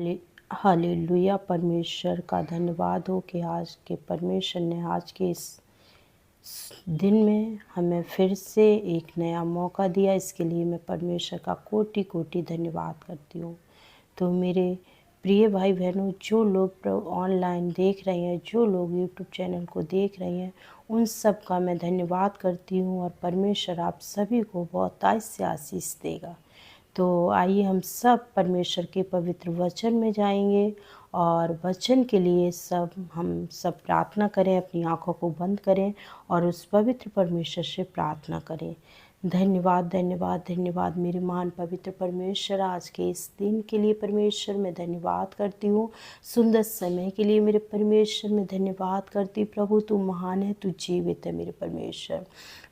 Hallelujah. परमेश्वर का धन्यवाद हो कि आज के परमेश्वर ने आज के इस दिन में हमें फिर से एक नया मौका दिया। इसके लिए मैं परमेश्वर का कोटि कोटि धन्यवाद करती हूँ। तो मेरे प्रिय भाई बहनों, जो लोग ऑनलाइन देख रहे हैं, जो लोग यूट्यूब चैनल को देख रहे हैं, उन सब का मैं धन्यवाद करती हूँ और परमेश्वर आप सभी को बहुतायत से आशीष देगा। तो आइए हम सब परमेश्वर के पवित्र वचन में जाएंगे और वचन के लिए हम सब प्रार्थना करें। अपनी आंखों को बंद करें और उस पवित्र परमेश्वर से प्रार्थना करें। धन्यवाद धन्यवाद धन्यवाद मेरे महान पवित्र परमेश्वर, आज के इस दिन के लिए परमेश्वर मैं धन्यवाद करती हूँ। सुंदर समय के लिए मेरे परमेश्वर मैं धन्यवाद करती। प्रभु तू महान है, तू जीवित है मेरे परमेश्वर।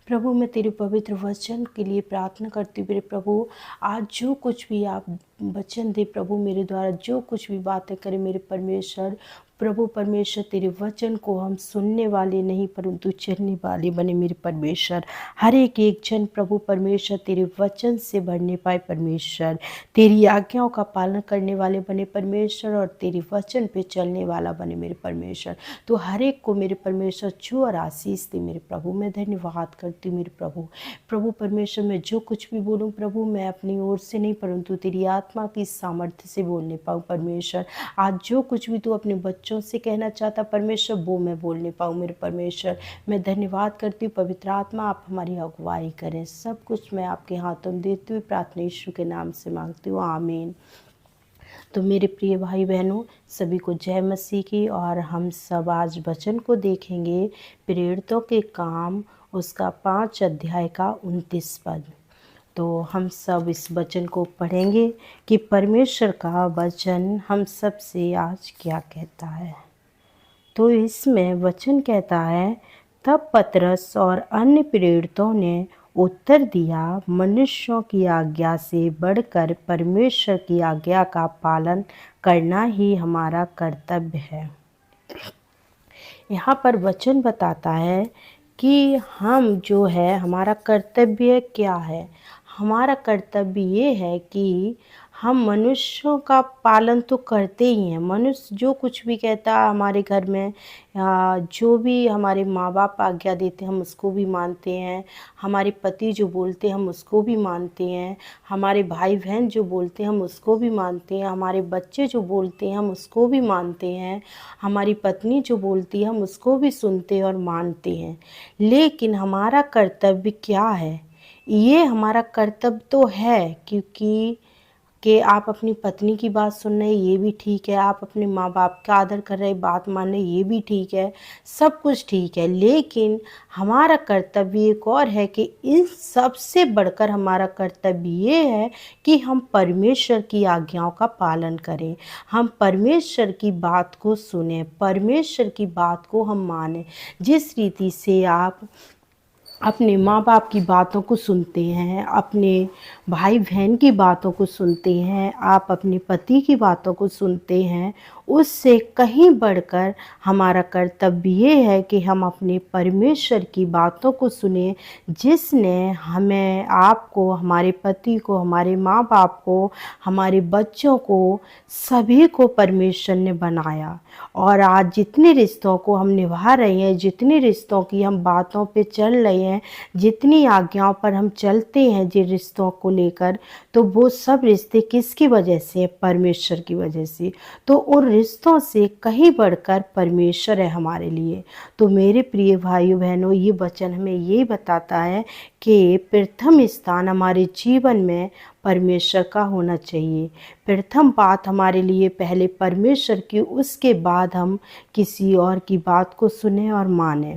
प्रभु मैं तेरे पवित्र वचन के लिए प्रार्थना करती हूँ। मेरे प्रभु आज जो कुछ भी आप वचन दे प्रभु, मेरे द्वारा जो कुछ भी बातें करें मेरे परमेश्वर, प्रभु परमेश्वर तेरे वचन को हम सुनने वाले नहीं परंतु चलने वाले बने मेरे परमेश्वर। हर एक जन प्रभु परमेश्वर तेरे वचन से भरने पाए परमेश्वर, तेरी आज्ञाओं का पालन करने वाले बने परमेश्वर और तेरे वचन पे चलने वाला बने मेरे परमेश्वर। तो हर एक को मेरे परमेश्वर छू और आशीष दे मेरे प्रभु। मैं धन्यवाद करती हूँ मेरे प्रभु परमेश्वर। मैं जो कुछ भी बोलूँ प्रभु, मैं अपनी ओर से नहीं परंतु तेरी आत्मा की सामर्थ्य से बोलने पाऊँ परमेश्वर। आज जो कुछ भी तू अपने बच्चों से कहना चाहता परमेश्वर, वो मैं बोलने पाऊँ मेरे परमेश्वर। मैं धन्यवाद करती हूँ पवित्र आत्मा, आप हमारी अगुवाई करें। सब कुछ मैं आपके हाथों में देती हुई प्रार्थना यीशु के नाम से मांगती हूँ, आमीन। तो मेरे प्रिय भाई बहनों, सभी को जय मसीह की। और हम सब आज वचन को देखेंगे, प्रेरितों के काम, उसका 5 अध्याय का 29 पद। तो हम सब इस वचन को पढ़ेंगे कि परमेश्वर का वचन हम सब से आज क्या कहता है। तो इसमें वचन कहता है, तब पतरस और अन्य प्रेरितों ने उत्तर दिया, मनुष्यों की आज्ञा से बढ़कर परमेश्वर की आज्ञा का पालन करना ही हमारा कर्तव्य है। यहाँ पर वचन बताता है कि हम जो है, हमारा कर्तव्य क्या है। हमारा कर्तव्य ये है कि हम मनुष्यों का पालन तो करते ही हैं। मनुष्य जो कुछ भी कहता है हमारे घर में, जो भी हमारे माँ बाप आज्ञा देते हैं हम उसको भी मानते हैं। हमारे पति जो बोलते हैं हम उसको भी मानते हैं। हमारे भाई बहन जो बोलते हैं हम उसको भी मानते हैं। हमारे बच्चे जो बोलते हैं हम उसको भी मानते हैं। हमारी पत्नी जो बोलती है हम उसको भी सुनते हैं और मानते हैं। लेकिन हमारा कर्तव्य क्या है? ये हमारा कर्तव्य तो है क्योंकि आप अपनी पत्नी की बात सुन रहे, ये भी ठीक है। आप अपने माँ बाप का आदर कर रहे, बात मान रहे, ये भी ठीक है। सब कुछ ठीक है, लेकिन हमारा कर्तव्य एक और है कि इन सब से बढ़कर हमारा कर्तव्य ये है कि हम परमेश्वर की आज्ञाओं का पालन करें। हम परमेश्वर की बात को सुने, परमेश्वर की बात को हम माने। जिस रीति से आप अपने माँ बाप की बातों को सुनते हैं, अपने भाई बहन की बातों को सुनते हैं, आप अपने पति की बातों को सुनते हैं, उससे कहीं बढ़कर हमारा कर्तव्य ये है कि हम अपने परमेश्वर की बातों को सुने, जिसने हमें, आपको, हमारे पति को, हमारे माँ बाप को, हमारे बच्चों को, सभी को परमेश्वर ने बनाया। और आज जितने रिश्तों को हम निभा रहे हैं, जितने रिश्तों की हम बातों पे चल रहे हैं, जितनी आज्ञाओं पर हम चलते हैं जिन रिश्तों को लेकर, तो वो सब रिश्ते किसकी वजह से? परमेश्वर की वजह से। तो उन रिश्तों से कहीं बढ़कर परमेश्वर है हमारे लिए। तो मेरे प्रिय भाइयों बहनों, ये वचन हमें ये बताता है कि प्रथम स्थान हमारे जीवन में परमेश्वर का होना चाहिए। प्रथम बात हमारे लिए पहले परमेश्वर की, उसके बाद हम किसी और की बात को सुने और माने।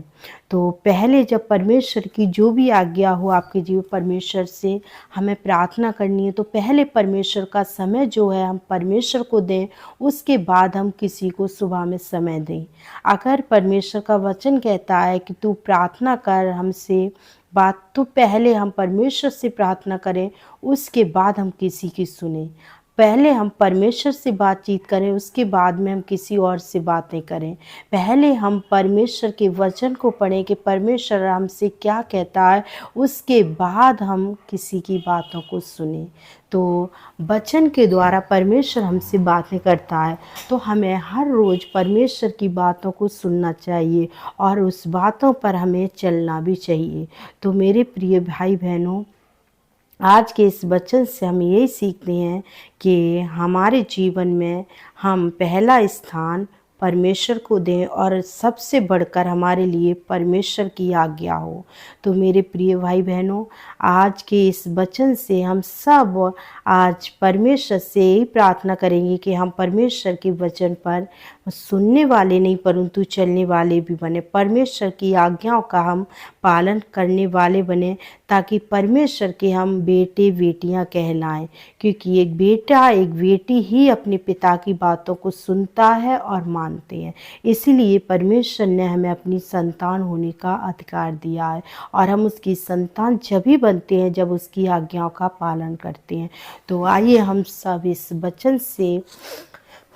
तो पहले जब परमेश्वर की जो भी आज्ञा हो आपके जीवन, परमेश्वर से हमें प्रार्थना करनी है, तो पहले परमेश्वर का समय जो है हम परमेश्वर को दें, उसके बाद हम किसी को सुबह में समय दें। अगर परमेश्वर का वचन कहता है कि तू प्रार्थना कर हमसे बात, तो पहले हम परमेश्वर से प्रार्थना करें, उसके बाद हम किसी की सुने। पहले हम परमेश्वर से बातचीत करें, उसके बाद में हम किसी और से बातें करें। पहले हम परमेश्वर के वचन को पढ़ें कि परमेश्वर हमसे क्या कहता है, उसके बाद हम किसी की बातों को सुनें। तो वचन के द्वारा परमेश्वर हमसे बातें करता है, तो हमें हर रोज़ परमेश्वर की बातों को सुनना चाहिए और उस बातों पर हमें चलना भी चाहिए। तो मेरे प्रिय भाई बहनों, आज के इस वचन से हम यही सीखते हैं कि हमारे जीवन में हम पहला स्थान परमेश्वर को दें और सबसे बढ़कर हमारे लिए परमेश्वर की आज्ञा हो। तो मेरे प्रिय भाई बहनों, आज के इस वचन से हम सब आज परमेश्वर से यही प्रार्थना करेंगे कि हम परमेश्वर के वचन पर सुनने वाले नहीं परंतु चलने वाले भी बने, परमेश्वर की आज्ञाओं का हम पालन करने वाले बने, ताकि परमेश्वर के हम बेटे बेटियां कहलाएं। क्योंकि एक बेटा एक बेटी ही अपने पिता की बातों को सुनता है और मानते हैं। इसीलिए परमेश्वर ने हमें अपनी संतान होने का अधिकार दिया है और हम उसकी संतान जब ही बनते हैं जब उसकी आज्ञाओं का पालन करते हैं। तो आइए हम सब इस वचन से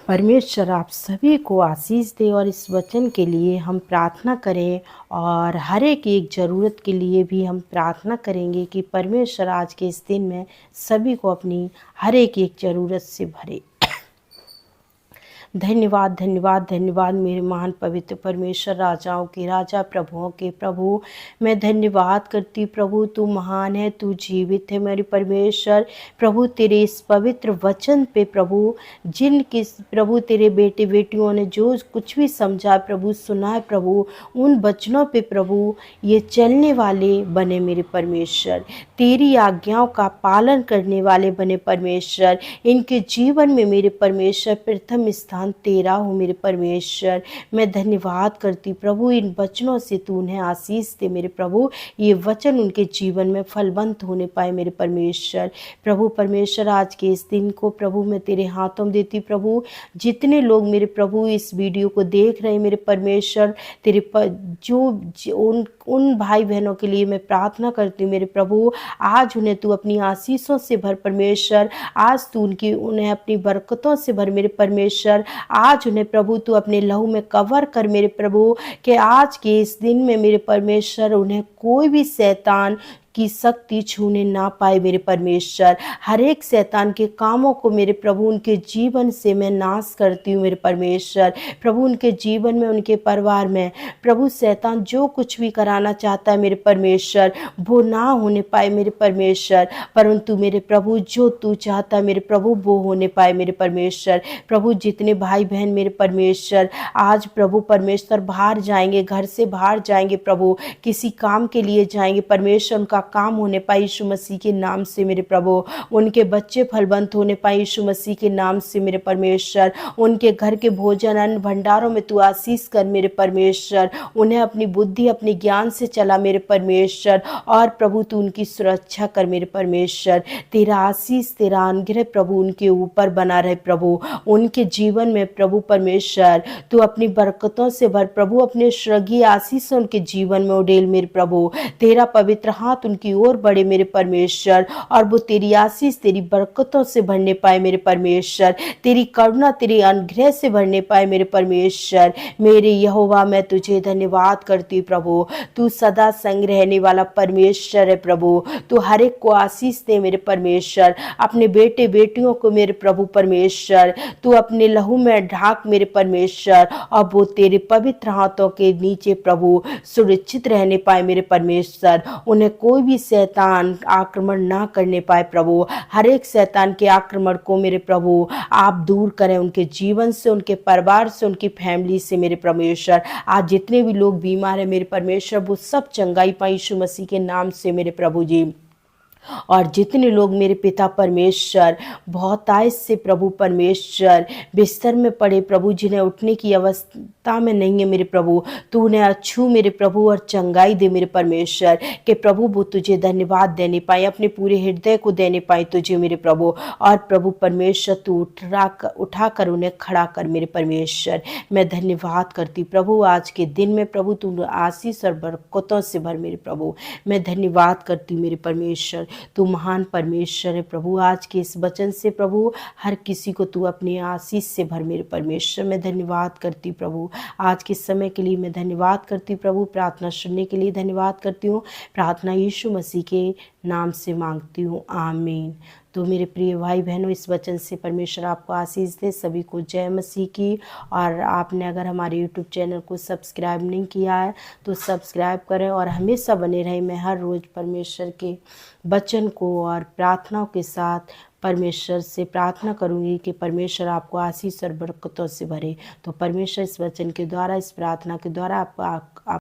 परमेश्वर आप सभी को आशीष दे और इस वचन के लिए हम प्रार्थना करें और हर एक ज़रूरत के लिए भी हम प्रार्थना करेंगे कि परमेश्वर आज के इस दिन में सभी को अपनी हर एक ज़रूरत से भरे। धन्यवाद धन्यवाद धन्यवाद मेरे महान पवित्र परमेश्वर, राजाओं के राजा, प्रभुओं के प्रभु। मैं धन्यवाद करती प्रभु, तू महान है, तू जीवित है मेरे परमेश्वर। प्रभु तेरे इस पवित्र वचन पे प्रभु, जिनके प्रभु तेरे बेटे बेटियों ने जो कुछ भी समझा प्रभु, सुना है प्रभु, उन वचनों पे प्रभु ये चलने वाले बने मेरे परमेश्वर, तेरी आज्ञाओं का पालन करने वाले बने परमेश्वर। इनके जीवन में मेरे परमेश्वर प्रथम स्थान तेरा हो मेरे परमेश्वर। मैं धन्यवाद करती प्रभु, इन वचनों से तू उन्हें आशीष दे मेरे प्रभु, ये वचन उनके जीवन में फलवंत होने पाए मेरे परमेश्वर। प्रभु परमेश्वर, आज के इस दिन को प्रभु मैं तेरे हाथों में देती प्रभु। जितने लोग मेरे प्रभु इस वीडियो को देख रहे हैं मेरे परमेश्वर, तेरे उन भाई बहनों के लिए मैं प्रार्थना करती हूँ मेरे प्रभु, आज उन्हें तू अपनी आशीषों से भर परमेश्वर। आज तू उन्हें अपनी बरकतों से भर मेरे परमेश्वर। आज उन्हें प्रभु तू अपने लहू में कवर कर मेरे प्रभु, कि आज के इस दिन में मेरे परमेश्वर उन्हें कोई भी शैतान की शक्ति छूने ना पाए मेरे परमेश्वर। हर एक शैतान के कामों को मेरे प्रभु उनके जीवन से मैं नाश करती हूँ मेरे परमेश्वर। प्रभु उनके जीवन में, उनके परिवार में प्रभु शैतान जो कुछ भी कराना चाहता है मेरे परमेश्वर, वो ना होने पाए मेरे परमेश्वर, परंतु मेरे प्रभु जो तू चाहता है मेरे प्रभु वो होने पाए मेरे परमेश्वर। प्रभु जितने भाई बहन मेरे परमेश्वर आज प्रभु परमेश्वर बाहर जाएंगे, घर से बाहर जाएंगे प्रभु, किसी काम के लिए जाएंगे परमेश्वर, उनका काम होने पाए यीशु मसीह के नाम से मेरे प्रभु। उनके बच्चे फलवंत होने पाए यीशु मसीह के नाम से मेरे परमेश्वर। उनके घर के भोजन अन्न भंडारों में तू आशीष कर मेरे परमेश्वर। उन्हें अपनी बुद्धि अपने ज्ञान से चला मेरे परमेश्वर, और प्रभु तू उनकी सुरक्षा कर मेरे परमेश्वर। तेरा आशीष तेरा अनुग्रह प्रभु उनके ऊपर बना रहे प्रभु, उनके जीवन में प्रभु परमेश्वर तू अपनी बरकतों से भर प्रभु, अपने स्वर्गीय आशीष उनके जीवन में उड़ेल मेरे प्रभु। तेरा पवित्र हाथ उनकी ओर बढ़े मेरे परमेश्वर, और वो तेरी आशीष तेरी बरकतों से भरने पाए मेरे परमेश्वर, तेरी करुणा तेरी अनुग्रह से भरने पाए मेरे परमेश्वर। मेरे यहोवा मैं तुझे धन्यवाद करती प्रभु, तू सदा संग रहने वाला परमेश्वर है प्रभु। तू हर एक को आशीष दे मेरे परमेश्वर, अपने बेटे बेटियों को मेरे प्रभु परमेश्वर तू अपने लहू में ढाक मेरे परमेश्वर, और वो तेरे पवित्र हाथों के नीचे प्रभु सुरक्षित रहने पाए मेरे परमेश्वर। उन्हें कोई भी शैतान आक्रमण ना करने पाए प्रभु। हर एक शैतान के आक्रमण को मेरे प्रभु आप दूर करें उनके जीवन से, उनके परिवार से, उनकी फैमिली से मेरे परमेश्वर। आज जितने भी लोग बीमार हैं मेरे परमेश्वर, वो सब चंगाई पाए यीशु मसीह के नाम से मेरे प्रभु जी। और जितने लोग मेरे पिता परमेश्वर बहुत आयस से प्रभु परमेश्वर बिस्तर में पड़े प्रभु, जिन्हें उठने की अवस्था में नहीं है मेरे प्रभु, तू उन्हें अच्छू मेरे प्रभु और चंगाई दे मेरे परमेश्वर, कि प्रभु वो तुझे धन्यवाद देने पाए, अपने पूरे हृदय को देने पाए तुझे मेरे प्रभु। और प्रभु परमेश्वर तू उठा कर उन्हें खड़ा कर मेरे परमेश्वर। मैं धन्यवाद करती प्रभु, आज के दिन में प्रभु तू आशीष और बरकतों से भर मेरे प्रभु। मैं धन्यवाद करती मेरे परमेश्वर, तू महान परमेश्वर है प्रभु। आज के इस वचन से प्रभु हर किसी को तू अपनी आशीष से भर मेरे परमेश्वर। मैं धन्यवाद करती प्रभु, आज के समय के लिए मैं धन्यवाद करती प्रभु, प्रार्थना सुनने के लिए धन्यवाद करती हूँ। प्रार्थना यीशु मसीह के नाम से मांगती हूँ, आमीन। तो मेरे प्रिय भाई बहनों, इस वचन से परमेश्वर आपको आशीष दे। सभी को जय मसीह की। और आपने अगर हमारे यूट्यूब चैनल को सब्सक्राइब नहीं किया है तो सब्सक्राइब करें और हमेशा बने रहें। मैं हर रोज़ परमेश्वर के वचन को और प्रार्थनाओं के साथ परमेश्वर से प्रार्थना करूंगी कि परमेश्वर आपको आशीष और बरकतों से भरे। तो परमेश्वर इस वचन के द्वारा, इस प्रार्थना के द्वारा आप